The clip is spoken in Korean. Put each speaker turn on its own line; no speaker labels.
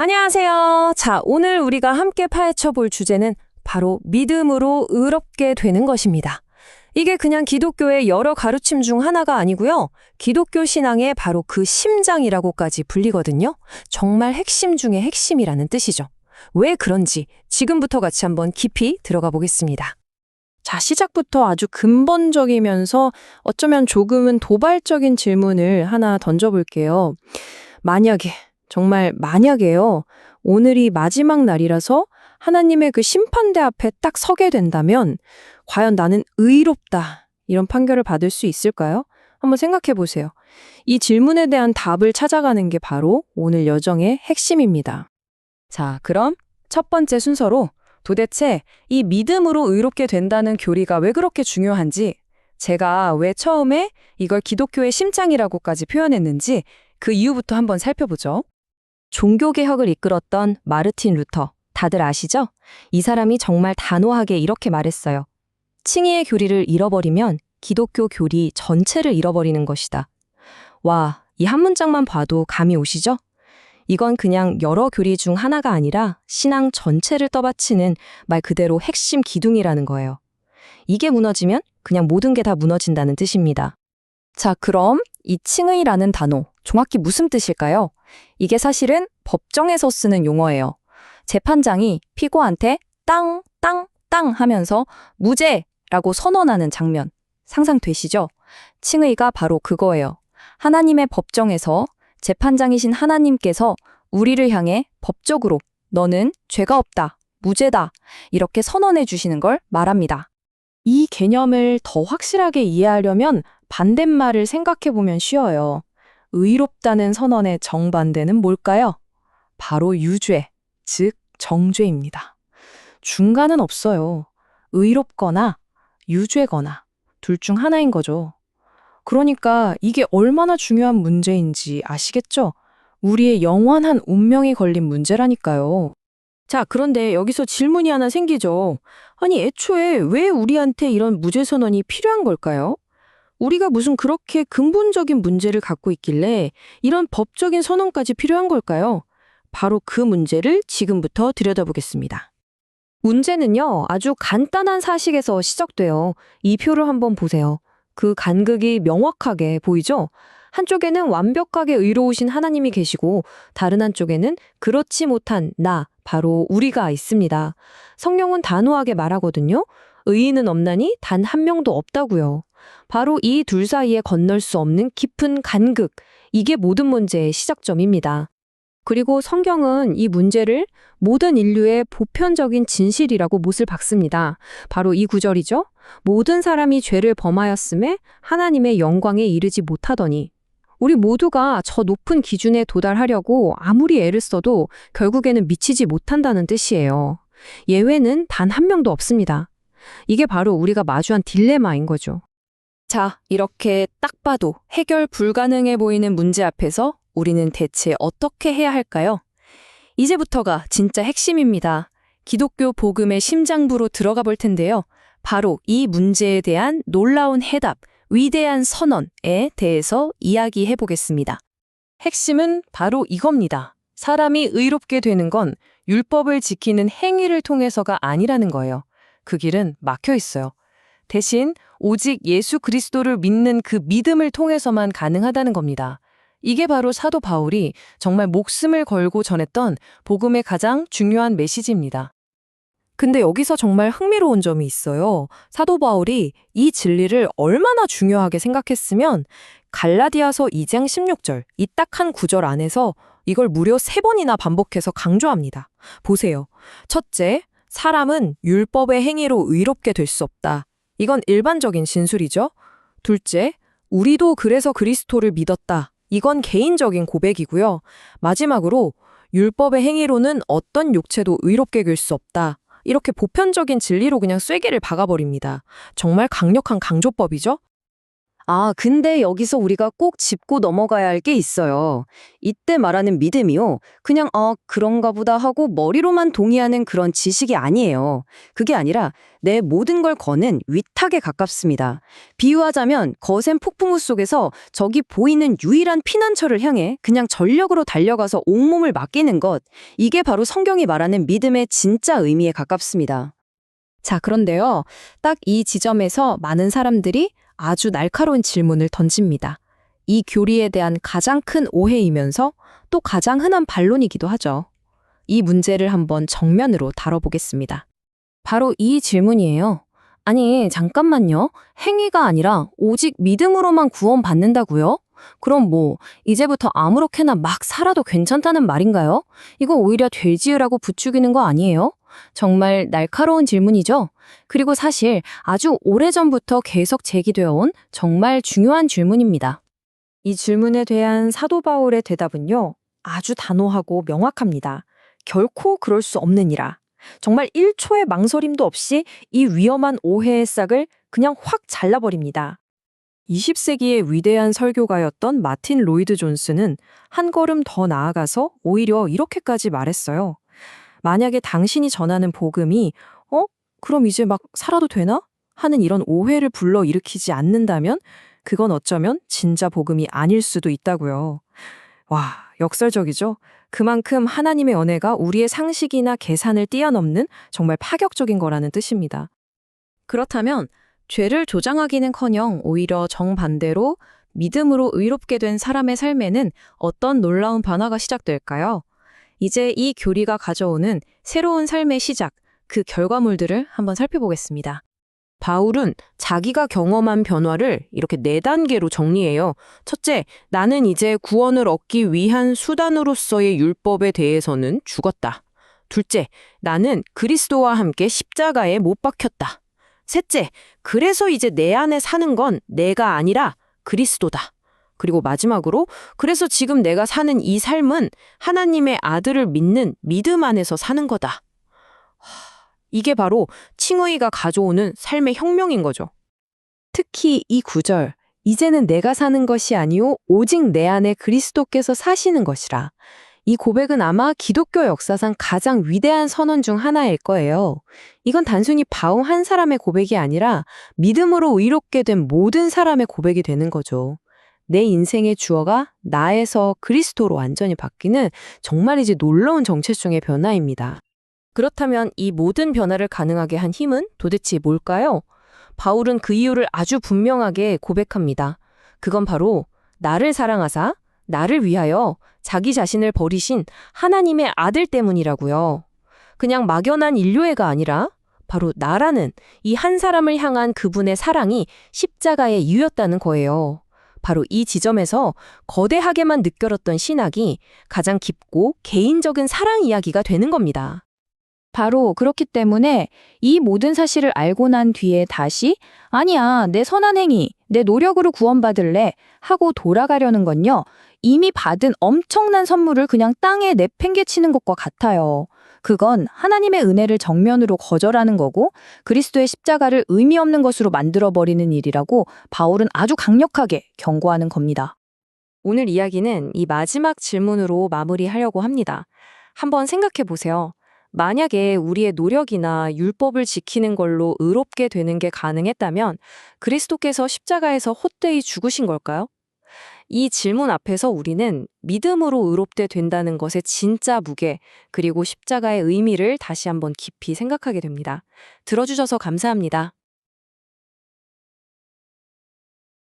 안녕하세요. 자, 오늘 우리가 함께 파헤쳐 볼 주제는 바로 믿음으로 의롭게 되는 것입니다. 이게 그냥 기독교의 여러 가르침 중 하나가 아니고요. 기독교 신앙의 바로 그 심장이라고까지 불리거든요. 정말 핵심 중의 핵심이라는 뜻이죠. 왜 그런지 지금부터 같이 한번 깊이 들어가 보겠습니다.
자, 시작부터 아주 근본적이면서 어쩌면 조금은 도발적인 질문을 하나 던져볼게요. 만약에, 정말 만약에요, 오늘이 마지막 날이라서 하나님의 그 심판대 앞에 딱 서게 된다면 과연 나는 의롭다, 이런 판결을 받을 수 있을까요? 한번 생각해 보세요. 이 질문에 대한 답을 찾아가는 게 바로 오늘 여정의 핵심입니다.
자, 그럼 첫 번째 순서로 도대체 이 믿음으로 의롭게 된다는 교리가 왜 그렇게 중요한지, 제가 왜 처음에 이걸 기독교의 심장이라고까지 표현했는지 그 이유부터 한번 살펴보죠. 종교개혁을 이끌었던 마르틴 루터, 다들 아시죠? 이 사람이 정말 단호하게 이렇게 말했어요. 칭의의 교리를 잃어버리면 기독교 교리 전체를 잃어버리는 것이다. 와, 이 한 문장만 봐도 감이 오시죠? 이건 그냥 여러 교리 중 하나가 아니라 신앙 전체를 떠받치는 말 그대로 핵심 기둥이라는 거예요. 이게 무너지면 그냥 모든 게 다 무너진다는 뜻입니다. 자, 그럼 이 칭의라는 단어, 정확히 무슨 뜻일까요? 이게 사실은 법정에서 쓰는 용어예요. 재판장이 피고한테 땅, 땅, 땅 하면서 무죄라고 선언하는 장면, 상상되시죠? 칭의가 바로 그거예요. 하나님의 법정에서 재판장이신 하나님께서 우리를 향해 법적으로 너는 죄가 없다, 무죄다 이렇게 선언해 주시는 걸 말합니다.
이 개념을 더 확실하게 이해하려면 반대말을 생각해 보면 쉬워요. 의롭다는 선언의 정반대는 뭘까요? 바로 유죄, 즉 정죄입니다. 중간은 없어요. 의롭거나 유죄거나 둘 중 하나인 거죠. 그러니까 이게 얼마나 중요한 문제인지 아시겠죠? 우리의 영원한 운명이 걸린 문제라니까요.
자, 그런데 여기서 질문이 하나 생기죠. 아니, 애초에 왜 우리한테 이런 무죄 선언이 필요한 걸까요? 우리가 무슨 그렇게 근본적인 문제를 갖고 있길래 이런 법적인 선언까지 필요한 걸까요? 바로 그 문제를 지금부터 들여다보겠습니다. 문제는요, 아주 간단한 사실에서 시작돼요. 이 표를 한번 보세요. 그 간극이 명확하게 보이죠? 한쪽에는 완벽하게 의로우신 하나님이 계시고 다른 한쪽에는 그렇지 못한 나, 바로 우리가 있습니다. 성경은 단호하게 말하거든요. 의인은 없나니 단 한 명도 없다고요. 바로 이 둘 사이에 건널 수 없는 깊은 간극, 이게 모든 문제의 시작점입니다. 그리고 성경은 이 문제를 모든 인류의 보편적인 진실이라고 못을 박습니다. 바로 이 구절이죠. 모든 사람이 죄를 범하였음에 하나님의 영광에 이르지 못하더니, 우리 모두가 저 높은 기준에 도달하려고 아무리 애를 써도 결국에는 미치지 못한다는 뜻이에요. 예외는 단 한 명도 없습니다. 이게 바로 우리가 마주한 딜레마인 거죠. 자, 이렇게 딱 봐도 해결 불가능해 보이는 문제 앞에서 우리는 대체 어떻게 해야 할까요? 이제부터가 진짜 핵심입니다. 기독교 복음의 심장부로 들어가 볼 텐데요. 바로 이 문제에 대한 놀라운 해답, 위대한 선언에 대해서 이야기해 보겠습니다. 핵심은 바로 이겁니다. 사람이 의롭게 되는 건 율법을 지키는 행위를 통해서가 아니라는 거예요. 그 길은 막혀 있어요. 대신 오직 예수 그리스도를 믿는 그 믿음을 통해서만 가능하다는 겁니다. 이게 바로 사도 바울이 정말 목숨을 걸고 전했던 복음의 가장 중요한 메시지입니다. 근데 여기서 정말 흥미로운 점이 있어요. 사도 바울이 이 진리를 얼마나 중요하게 생각했으면 갈라디아서 2장 16절, 이 딱 한 구절 안에서 이걸 무려 3번이나 반복해서 강조합니다. 보세요. 첫째, 사람은 율법의 행위로 의롭게 될 수 없다. 이건 일반적인 진술이죠. 둘째, 우리도 그래서 그리스도를 믿었다. 이건 개인적인 고백이고요. 마지막으로 율법의 행위로는 어떤 육체도 의롭게 될 수 없다. 이렇게 보편적인 진리로 그냥 쐐기를 박아버립니다. 정말 강력한 강조법이죠?
근데 여기서 우리가 꼭 짚고 넘어가야 할 게 있어요. 이때 말하는 믿음이요. 그냥, 그런가 보다 하고 머리로만 동의하는 그런 지식이 아니에요. 그게 아니라 내 모든 걸 거는 위탁에 가깝습니다. 비유하자면 거센 폭풍우 속에서 저기 보이는 유일한 피난처를 향해 그냥 전력으로 달려가서 온몸을 맡기는 것. 이게 바로 성경이 말하는 믿음의 진짜 의미에 가깝습니다. 자, 그런데요. 딱 이 지점에서 많은 사람들이 아주 날카로운 질문을 던집니다. 이 교리에 대한 가장 큰 오해이면서 또 가장 흔한 반론이기도 하죠. 이 문제를 한번 정면으로 다뤄보겠습니다. 바로 이 질문이에요. 아니, 잠깐만요. 행위가 아니라 오직 믿음으로만 구원받는다고요? 그럼 이제부터 아무렇게나 막 살아도 괜찮다는 말인가요? 이거 오히려 돼지으라고 부추기는 거 아니에요? 정말 날카로운 질문이죠? 그리고 사실 아주 오래전부터 계속 제기되어 온 정말 중요한 질문입니다. 이 질문에 대한 사도 바울의 대답은요, 아주 단호하고 명확합니다. 결코 그럴 수 없느니라. 정말 1초의 망설임도 없이 이 위험한 오해의 싹을 그냥 확 잘라버립니다. 20세기의 위대한 설교가였던 마틴 로이드 존스는 한 걸음 더 나아가서 오히려 이렇게까지 말했어요. 만약에 당신이 전하는 복음이 그럼 이제 막 살아도 되나? 하는 이런 오해를 불러일으키지 않는다면 그건 어쩌면 진짜 복음이 아닐 수도 있다고요. 와, 역설적이죠? 그만큼 하나님의 은혜가 우리의 상식이나 계산을 뛰어넘는 정말 파격적인 거라는 뜻입니다. 그렇다면 죄를 조장하기는커녕 오히려 정반대로 믿음으로 의롭게 된 사람의 삶에는 어떤 놀라운 변화가 시작될까요? 이제 이 교리가 가져오는 새로운 삶의 시작, 그 결과물들을 한번 살펴보겠습니다. 바울은 자기가 경험한 변화를 이렇게 4단계로 정리해요. 첫째, 나는 이제 구원을 얻기 위한 수단으로서의 율법에 대해서는 죽었다. 둘째, 나는 그리스도와 함께 십자가에 못 박혔다. 셋째, 그래서 이제 내 안에 사는 건 내가 아니라 그리스도다. 그리고 마지막으로, 그래서 지금 내가 사는 이 삶은 하나님의 아들을 믿는 믿음 안에서 사는 거다. 이게 바로 칭의가 가져오는 삶의 혁명인 거죠. 특히 이 구절, 이제는 내가 사는 것이 아니오 오직 내 안에 그리스도께서 사시는 것이라. 이 고백은 아마 기독교 역사상 가장 위대한 선언 중 하나일 거예요. 이건 단순히 바울 한 사람의 고백이 아니라 믿음으로 의롭게 된 모든 사람의 고백이 되는 거죠. 내 인생의 주어가 나에서 그리스도로 완전히 바뀌는 정말이지 놀라운 정체성의 변화입니다. 그렇다면 이 모든 변화를 가능하게 한 힘은 도대체 뭘까요? 바울은 그 이유를 아주 분명하게 고백합니다. 그건 바로 나를 사랑하사 나를 위하여 자기 자신을 버리신 하나님의 아들 때문이라고요. 그냥 막연한 인류애가 아니라 바로 나라는 이 한 사람을 향한 그분의 사랑이 십자가의 이유였다는 거예요. 바로 이 지점에서 거대하게만 느껴졌던 신학이 가장 깊고 개인적인 사랑 이야기가 되는 겁니다. 바로 그렇기 때문에 이 모든 사실을 알고 난 뒤에 다시 아니야, 내 선한 행위, 내 노력으로 구원받을래 하고 돌아가려는 건요. 이미 받은 엄청난 선물을 그냥 땅에 내팽개치는 것과 같아요. 그건 하나님의 은혜를 정면으로 거절하는 거고 그리스도의 십자가를 의미 없는 것으로 만들어버리는 일이라고 바울은 아주 강력하게 경고하는 겁니다. 오늘 이야기는 이 마지막 질문으로 마무리하려고 합니다. 한번 생각해 보세요. 만약에 우리의 노력이나 율법을 지키는 걸로 의롭게 되는 게 가능했다면 그리스도께서 십자가에서 헛되이 죽으신 걸까요? 이 질문 앞에서 우리는 믿음으로 의롭게 된다는 것의 진짜 무게, 그리고 십자가의 의미를 다시 한번 깊이 생각하게 됩니다. 들어주셔서 감사합니다.